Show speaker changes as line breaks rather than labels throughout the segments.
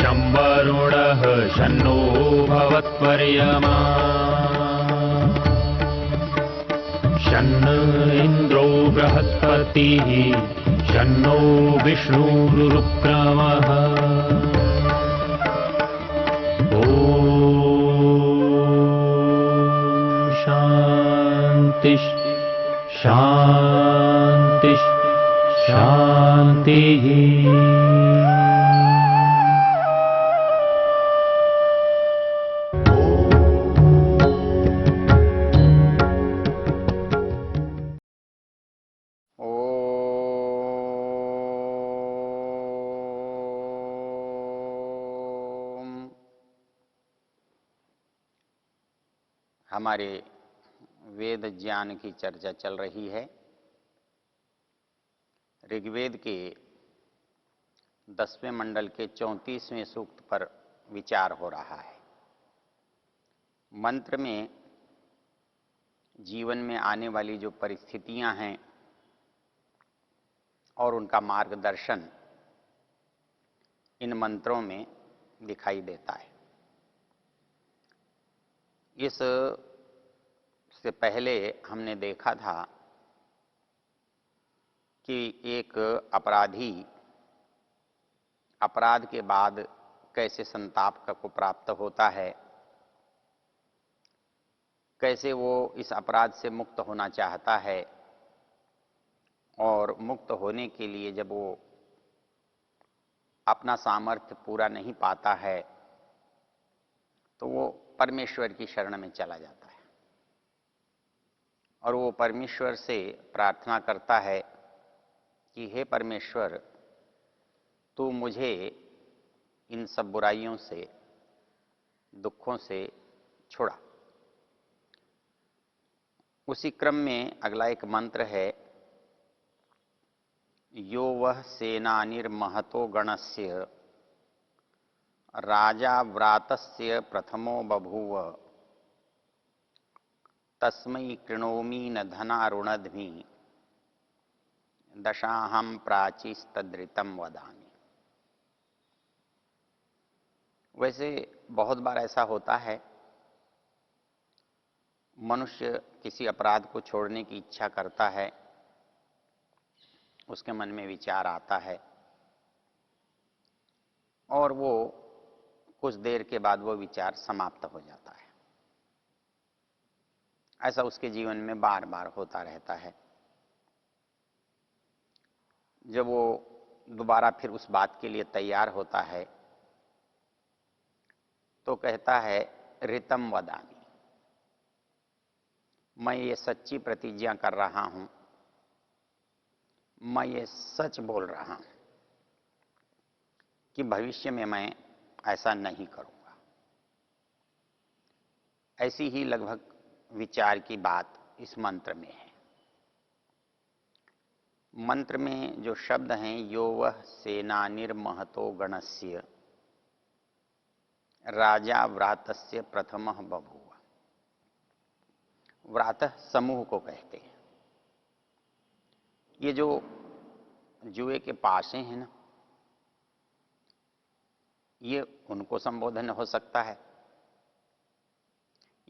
शं वरुणः शन्नो भवत्वर्यमा शन्न इन्द्रो बृहस्पतिः शन्नो विष्णुरुक्रमः ॐ शान्ति शान्ति शान्तिः।
हमारे वेद ज्ञान की चर्चा चल रही है। ऋग्वेद के 10वें मंडल के 34वें सूक्त पर विचार हो रहा है। मंत्र में जीवन में आने वाली जो परिस्थितियां हैं और उनका मार्गदर्शन इन मंत्रों में दिखाई देता है। इस से पहले हमने देखा था कि एक अपराधी अपराध के बाद कैसे संताप को प्राप्त होता है, कैसे वो इस अपराध से मुक्त होना चाहता है और मुक्त होने के लिए जब वो अपना सामर्थ्य पूरा नहीं पाता है तो वो परमेश्वर की शरण में चला जाता है और वो परमेश्वर से प्रार्थना करता है कि हे परमेश्वर, तू मुझे इन सब बुराइयों से, दुखों से छुड़ा। उसी क्रम में अगला एक मंत्र है, यो वह सेनानिर्महतो गणस्य राजा व्रातस्य प्रथमो बभूव तस्मै कृणोमि न धनारुणध्मि दशाहं प्राचीस्तदृतं वदामि। वैसे बहुत बार ऐसा होता है, मनुष्य किसी अपराध को छोड़ने की इच्छा करता है, उसके मन में विचार आता है और वो कुछ देर के बाद वो विचार समाप्त हो जाता है। ऐसा उसके जीवन में बार बार होता रहता है। जब वो दोबारा फिर उस बात के लिए तैयार होता है तो कहता है, ऋतं वदामि, मैं ये सच्ची प्रतिज्ञा कर रहा हूं, मैं ये सच बोल रहा हूं कि भविष्य में मैं ऐसा नहीं करूंगा। ऐसी ही लगभग विचार की बात इस मंत्र में है। मंत्र में जो शब्द हैं, यो वह सेनानिर्महतो गणस्य राजा व्रातस्य प्रथमः बभूव। व्रातः समूह को कहते हैं। ये जो जुए के पासे हैं ना, ये उनको संबोधन हो सकता है,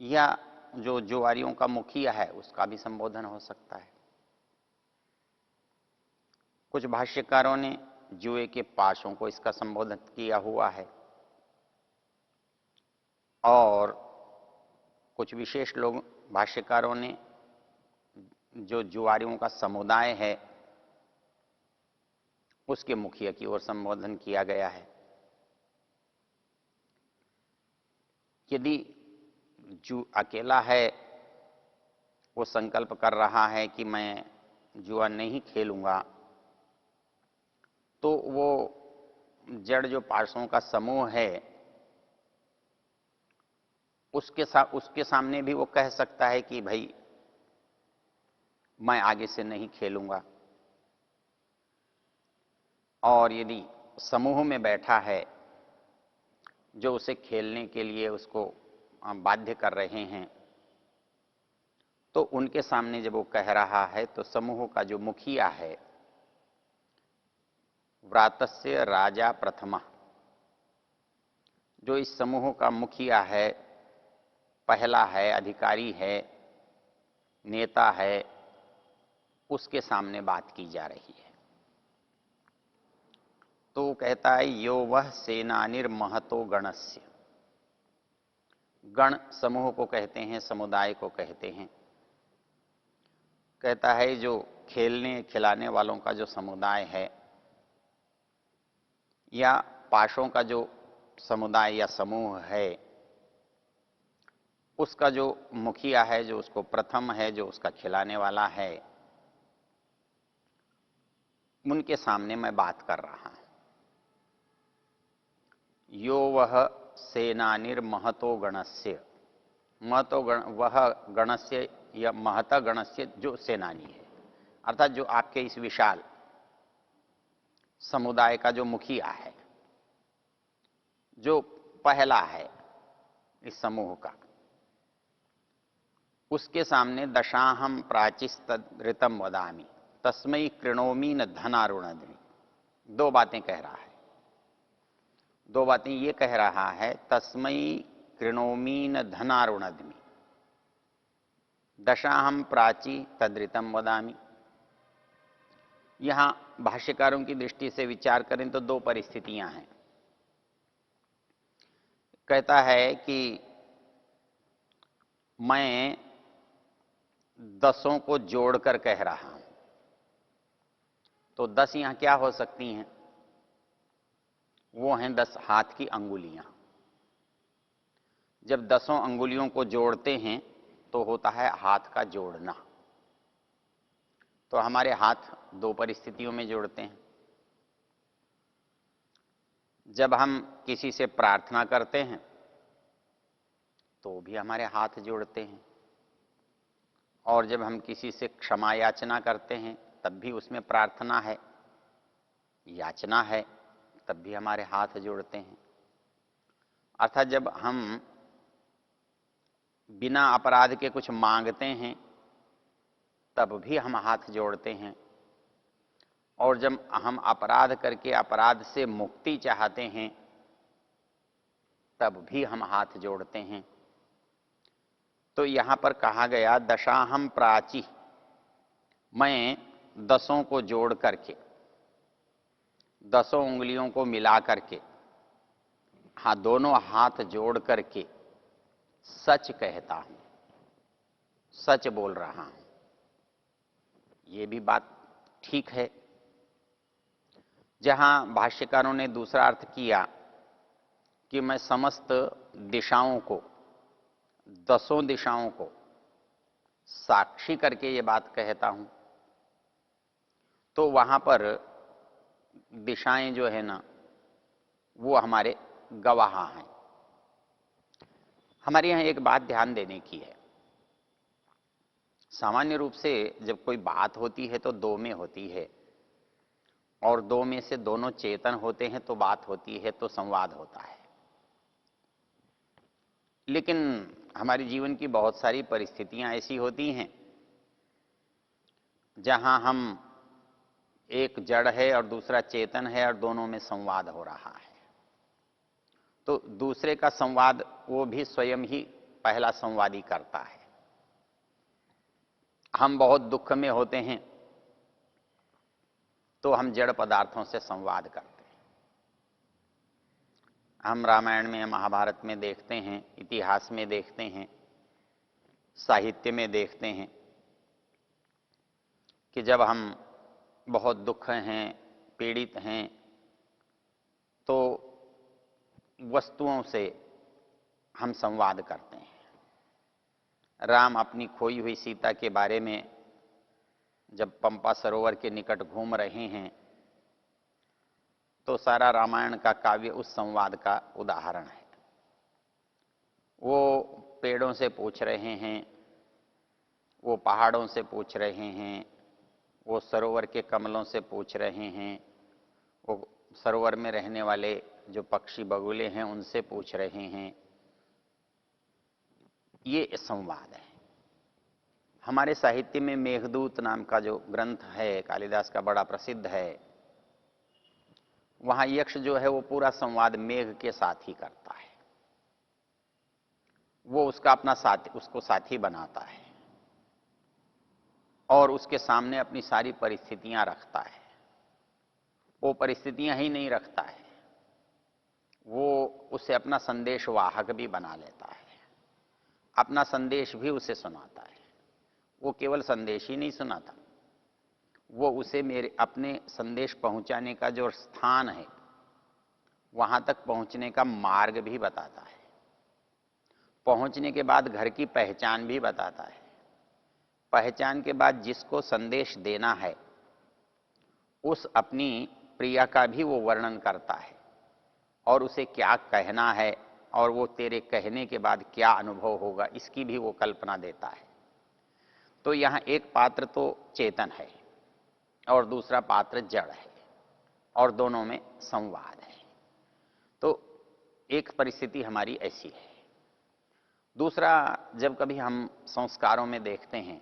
या जो जुआरियों का मुखिया है उसका भी संबोधन हो सकता है। कुछ भाष्यकारों ने जुए के पाशों को इसका संबोधन किया हुआ है और कुछ विशेष लोग भाष्यकारों ने जो जुआरियों का समुदाय है उसके मुखिया की ओर संबोधन किया गया है। यदि जो अकेला है, वो संकल्प कर रहा है कि मैं जुआ नहीं खेलूंगा, तो वो जड़ जो पार्षदों का समूह है उसके सामने भी वो कह सकता है कि भाई मैं आगे से नहीं खेलूंगा। और यदि समूह में बैठा है जो उसे खेलने के लिए उसको बाध्य कर रहे हैं, तो उनके सामने जब वो कह रहा है तो समूह का जो मुखिया है, व्रातस्य राजा प्रथमा, जो इस समूह का मुखिया है, पहला है, अधिकारी है, नेता है, उसके सामने बात की जा रही है। तो वो कहता है यो वह सेनानिर्महतो गणस्य। गण समूह को कहते हैं, समुदाय को कहते हैं। कहता है जो खेलने खिलाने वालों का जो समुदाय है या पाशों का जो समुदाय या समूह है, उसका जो मुखिया है, जो उसको प्रथम है, जो उसका खिलाने वाला है, उनके सामने मैं बात कर रहा हूं। यो वह सेनानिर्महतो गणस्य। महतो गण, वह गणस्य या महता गणस्य जो सेनानी है, अर्थात जो आपके इस विशाल समुदाय का जो मुखिया है, जो पहला है इस समूह का, उसके सामने दशाहम प्राचिस्तृतम वदामि तस्मै कृणोमी न धनारुणधि। दो बातें कह रहा है। दो बातें ये कह रहा है, तस्मै कृणोमी न धनारुणधि, दशाहम प्राची तद्रितम वदामि। यहां भाष्यकारों की दृष्टि से विचार करें तो दो परिस्थितियां हैं। कहता है कि मैं दसों को जोड़कर कह रहा हूं। तो 10 यहां क्या हो सकती हैं? वो हैं 10 हाथ की अंगुलियां। जब 10 अंगुलियों को जोड़ते हैं तो होता है हाथ का जोड़ना। तो हमारे हाथ दो परिस्थितियों में जोड़ते हैं। जब हम किसी से प्रार्थना करते हैं तो भी हमारे हाथ जोड़ते हैं, और जब हम किसी से क्षमा याचना करते हैं तब भी उसमें प्रार्थना है, याचना है, तब भी हमारे हाथ जोड़ते हैं। अर्थात जब हम बिना अपराध के कुछ मांगते हैं तब भी हम हाथ जोड़ते हैं, और जब हम अपराध करके अपराध से मुक्ति चाहते हैं तब भी हम हाथ जोड़ते हैं। तो यहां पर कहा गया दशाहम प्राची, मैं 10 को जोड़ करके, 10 उंगलियों को मिला करके, हाँ दोनों हाथ जोड़ करके सच कहता हूं, सच बोल रहा हूं। ये भी बात ठीक है। जहां भाष्यकारों ने दूसरा अर्थ किया कि मैं समस्त दिशाओं को, 10 दिशाओं को साक्षी करके ये बात कहता हूं, तो वहां पर दिशाएं जो है ना, वो हमारे गवाह हैं। हमारे यहां एक बात ध्यान देने की है। सामान्य रूप से जब कोई बात होती है तो दो में होती है, और दो में से दोनों चेतन होते हैं तो बात होती है, तो संवाद होता है। लेकिन हमारे जीवन की बहुत सारी परिस्थितियां ऐसी होती हैं जहां हम, एक जड़ है और दूसरा चेतन है, और दोनों में संवाद हो रहा है। तो दूसरे का संवाद वो भी स्वयं ही पहला संवादी करता है। हम बहुत दुख में होते हैं तो हम जड़ पदार्थों से संवाद करते हैं। हम रामायण में, महाभारत में देखते हैं, इतिहास में देखते हैं, साहित्य में देखते हैं कि जब हम बहुत दुख हैं, पीड़ित हैं, तो वस्तुओं से हम संवाद करते हैं। राम अपनी खोई हुई सीता के बारे में जब पंपा सरोवर के निकट घूम रहे हैं तो सारा रामायण का काव्य उस संवाद का उदाहरण है। वो पेड़ों से पूछ रहे हैं, वो पहाड़ों से पूछ रहे हैं, वो सरोवर के कमलों से पूछ रहे हैं, वो सरोवर में रहने वाले जो पक्षी बगुले हैं उनसे पूछ रहे हैं। ये संवाद है। हमारे साहित्य में मेघदूत नाम का जो ग्रंथ है, कालिदास का बड़ा प्रसिद्ध है, वहां यक्ष जो है वो पूरा संवाद मेघ के साथ ही करता है। वो उसका अपना साथी, उसको साथी बनाता है और उसके सामने अपनी सारी परिस्थितियां रखता है। वो परिस्थितियां ही नहीं रखता है, वो उसे अपना संदेश वाहक भी बना लेता है, अपना संदेश भी उसे सुनाता है। वो केवल संदेश ही नहीं सुनाता, वो उसे मेरे अपने संदेश पहुंचाने का जो स्थान है वहां तक पहुंचने का मार्ग भी बताता है। पहुंचने के बाद घर की पहचान भी बताता है। पहचान के बाद जिसको संदेश देना है उस अपनी प्रिया का भी वो वर्णन करता है और उसे क्या कहना है और वो तेरे कहने के बाद क्या अनुभव होगा इसकी भी वो कल्पना देता है। तो यहाँ एक पात्र तो चेतन है और दूसरा पात्र जड़ है और दोनों में संवाद है। तो एक परिस्थिति हमारी ऐसी है। दूसरा, जब कभी हम संस्कारों में देखते हैं,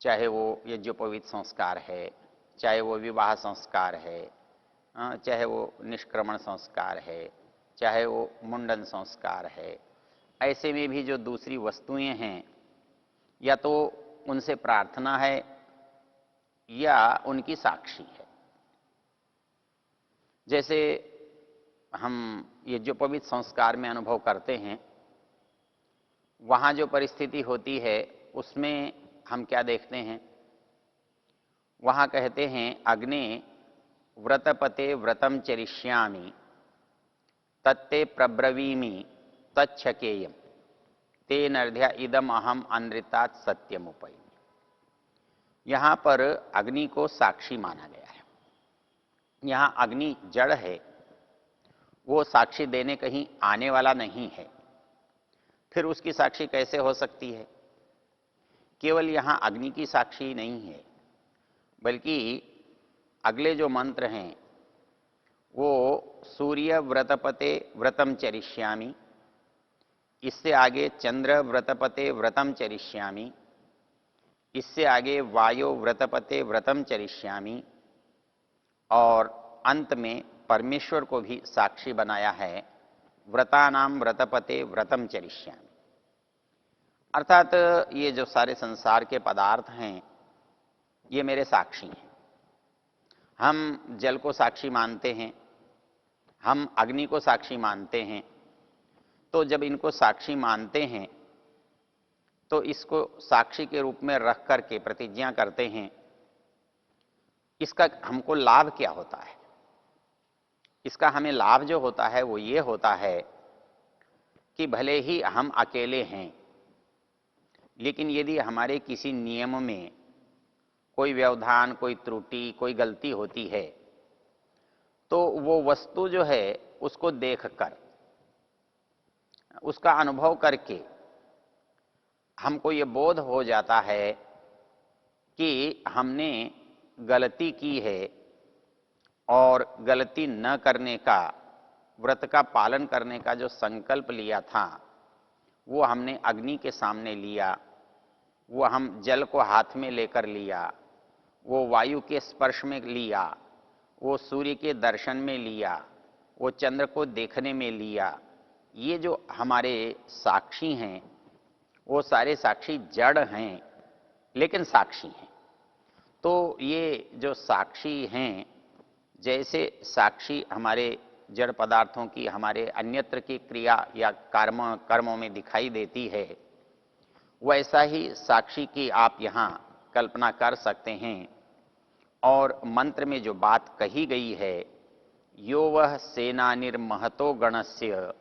चाहे वो यज्ञोपवीत संस्कार है, चाहे वो विवाह संस्कार है, चाहे वो निष्क्रमण संस्कार है, चाहे वो मुंडन संस्कार है, ऐसे में भी जो दूसरी वस्तुएं हैं या तो उनसे प्रार्थना है या उनकी साक्षी है। जैसे हम यज्ञोपवीत संस्कार में अनुभव करते हैं, वहाँ जो परिस्थिति होती है उसमें हम क्या देखते हैं, वहाँ कहते हैं अग्ने व्रतपते व्रतम चरिष्यामि तत्ते प्रब्रवीमि तच्छकेयम तेन अर्ध्या इदम अहम अनृतात् सत्यमुपैमि। यहाँ पर अग्नि को साक्षी माना गया है। यहाँ अग्नि जड़ है, वो साक्षी देने कहीं आने वाला नहीं है। फिर उसकी साक्षी कैसे हो सकती है? केवल यहाँ अग्नि की साक्षी नहीं है, बल्कि अगले जो मंत्र हैं वो सूर्य व्रतपते व्रतम चरिष्यामि, इससे आगे चंद्र व्रतपते व्रतम चरिष्यामि, इससे आगे वायु व्रतपते व्रतम चरिष्यामि और अंत में परमेश्वर को भी साक्षी बनाया है, व्रतानाम व्रतपते व्रतम चरिष्यामि। अर्थात ये जो सारे संसार के पदार्थ हैं ये मेरे साक्षी हैं। हम जल को साक्षी मानते हैं, हम अग्नि को साक्षी मानते हैं। तो जब इनको साक्षी मानते हैं तो इसको साक्षी के रूप में रख करके प्रतिज्ञा करते हैं। इसका हमको लाभ क्या होता है? इसका हमें लाभ जो होता है वो ये होता है कि भले ही हम अकेले हैं, लेकिन यदि हमारे किसी नियम में कोई व्यवधान, कोई त्रुटि, कोई गलती होती है तो वो वस्तु जो है उसको देखकर, उसका अनुभव करके हमको ये बोध हो जाता है कि हमने गलती की है और गलती न करने का, व्रत का पालन करने का जो संकल्प लिया था वो हमने अग्नि के सामने लिया, वो हम जल को हाथ में लेकर लिया, वो वायु के स्पर्श में लिया, वो सूर्य के दर्शन में लिया, वो चंद्र को देखने में लिया। ये जो हमारे साक्षी हैं वो सारे साक्षी जड़ हैं लेकिन साक्षी हैं। तो ये जो साक्षी हैं, जैसे साक्षी हमारे जड़ पदार्थों की, हमारे अन्यत्र की क्रिया या कर्मों में दिखाई देती है, वैसा ही साक्षी की आप यहाँ कल्पना कर सकते हैं। और मंत्र में जो बात कही गई है, यो वह सेनानिर्महतो गणस्य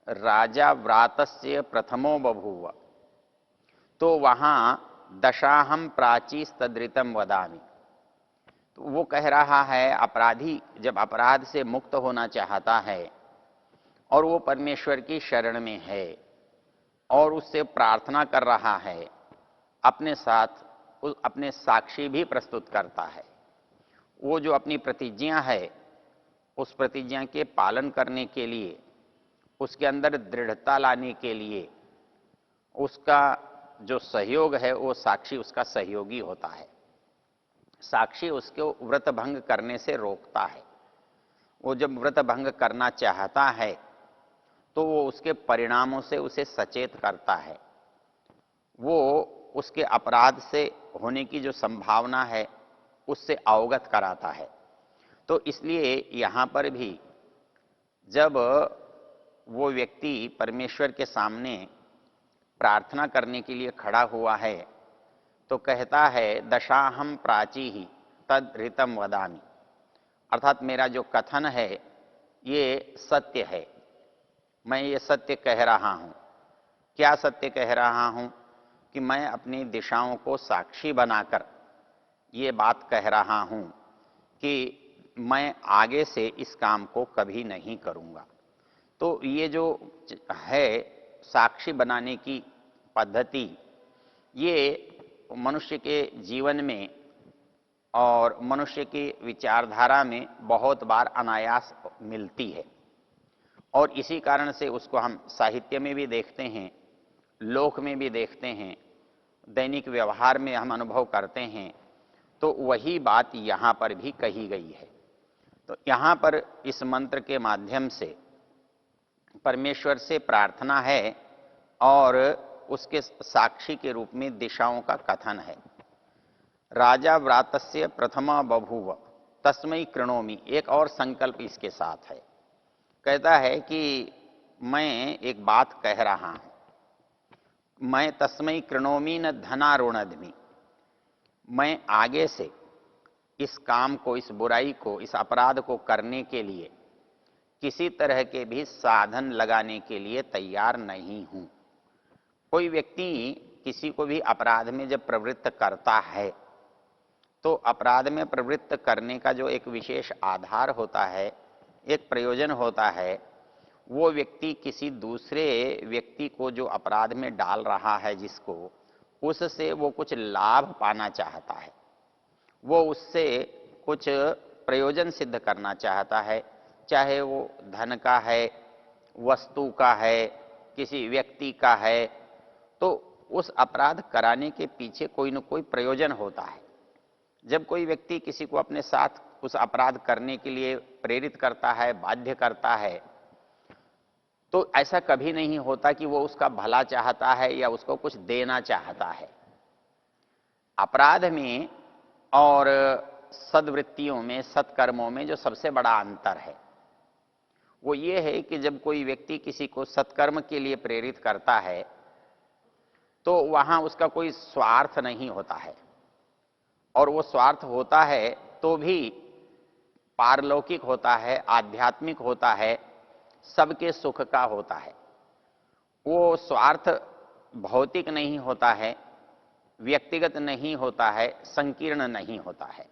राजा व्रातस्य प्रथमो बभूव, तो वहां दशाहम प्राचीस्तदृतम वदामि। तो वो कह रहा है अपराधी जब अपराध से मुक्त होना चाहता है और वो परमेश्वर की शरण में है और उससे प्रार्थना कर रहा है, अपने साथ अपने साक्षी भी प्रस्तुत करता है। वो जो अपनी प्रतिज्ञा है उस प्रतिज्ञा के पालन करने के लिए, उसके अंदर दृढ़ता लाने के लिए उसका जो सहयोग है वो साक्षी उसका सहयोगी होता है। साक्षी उसको व्रत भंग करने से रोकता है। वो जब व्रत भंग करना चाहता है तो वो उसके परिणामों से उसे सचेत करता है, वो उसके अपराध से होने की जो संभावना है उससे अवगत कराता है। तो इसलिए यहाँ पर भी जब वो व्यक्ति परमेश्वर के सामने प्रार्थना करने के लिए खड़ा हुआ है तो कहता है दशाहम प्राची ही तद ऋतम वदामि, अर्थात मेरा जो कथन है ये सत्य है, मैं ये सत्य कह रहा हूँ। क्या सत्य कह रहा हूँ? कि मैं अपनी दिशाओं को साक्षी बनाकर ये बात कह रहा हूँ कि मैं आगे से इस काम को कभी नहीं करूँगा। तो ये जो है साक्षी बनाने की पद्धति, ये मनुष्य के जीवन में और मनुष्य की विचारधारा में बहुत बार अनायास मिलती है और इसी कारण से उसको हम साहित्य में भी देखते हैं, लोक में भी देखते हैं, दैनिक व्यवहार में हम अनुभव करते हैं। तो वही बात यहाँ पर भी कही गई है। तो यहाँ पर इस मंत्र के माध्यम से परमेश्वर से प्रार्थना है और उसके साक्षी के रूप में दिशाओं का कथन है। राजा व्रातस्य प्रथमा बभूव तस्मै कृणोमि, एक और संकल्प इसके साथ है। कहता है कि मैं एक बात कह रहा हूं, मैं तस्मै कृणोमि न धनारुणधमि, मैं आगे से इस काम को, इस बुराई को, इस अपराध को करने के लिए किसी तरह के भी साधन लगाने के लिए तैयार नहीं हूं। कोई व्यक्ति किसी को भी अपराध में जब प्रवृत्त करता है तो अपराध में प्रवृत्त करने का जो एक विशेष आधार होता है, एक प्रयोजन होता है, वो व्यक्ति किसी दूसरे व्यक्ति को जो अपराध में डाल रहा है जिसको, उससे वो कुछ लाभ पाना चाहता है, वो उससे कुछ प्रयोजन सिद्ध करना चाहता है, चाहे वो धन का है, वस्तु का है, किसी व्यक्ति का है। तो उस अपराध कराने के पीछे कोई न कोई प्रयोजन होता है। जब कोई व्यक्ति किसी को अपने साथ उस अपराध करने के लिए प्रेरित करता है, बाध्य करता है, तो ऐसा कभी नहीं होता कि वो उसका भला चाहता है या उसको कुछ देना चाहता है। अपराध में और सद्वृत्तियों में, सत्कर्मों में जो सबसे बड़ा अंतर है वो ये है कि जब कोई व्यक्ति किसी को सत्कर्म के लिए प्रेरित करता है तो वहां उसका कोई स्वार्थ नहीं होता है, और वो स्वार्थ होता है तो भी पारलौकिक होता है, आध्यात्मिक होता है, सबके सुख का होता है। वो स्वार्थ भौतिक नहीं होता है, व्यक्तिगत नहीं होता है, संकीर्ण नहीं होता है।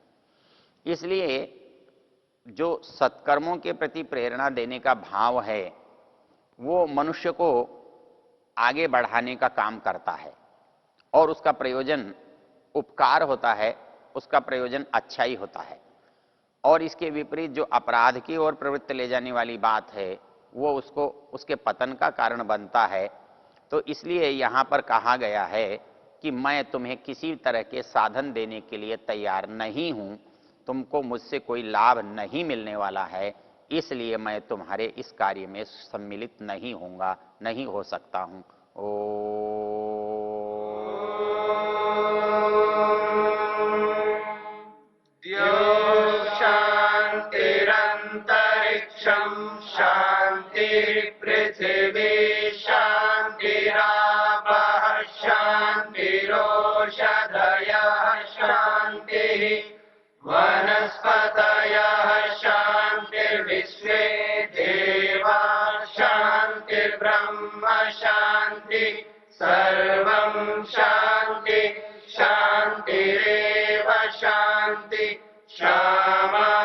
इसलिए जो सत्कर्मों के प्रति प्रेरणा देने का भाव है वो मनुष्य को आगे बढ़ाने का काम करता है और उसका प्रयोजन उपकार होता है, उसका प्रयोजन अच्छा ही होता है। और इसके विपरीत जो अपराध की ओर प्रवृत्ति ले जाने वाली बात है वो उसको, उसके पतन का कारण बनता है। तो इसलिए यहाँ पर कहा गया है कि मैं तुम्हें किसी तरह के साधन देने के लिए तैयार नहीं हूं, तुमको मुझसे कोई लाभ नहीं मिलने वाला है, इसलिए मैं तुम्हारे इस कार्य में सम्मिलित नहीं होऊंगा, नहीं हो सकता हूं।
शांतिरंतरिक्षं शांतिर्पृथिवी शांतिरापः शांतिरोषधयः शांतिः वनस्पतयः शांतिर्विश्वे देवा शांतिर्ब्रह्म शांति सर्वं शांति शांतिरेव शांति क्षमा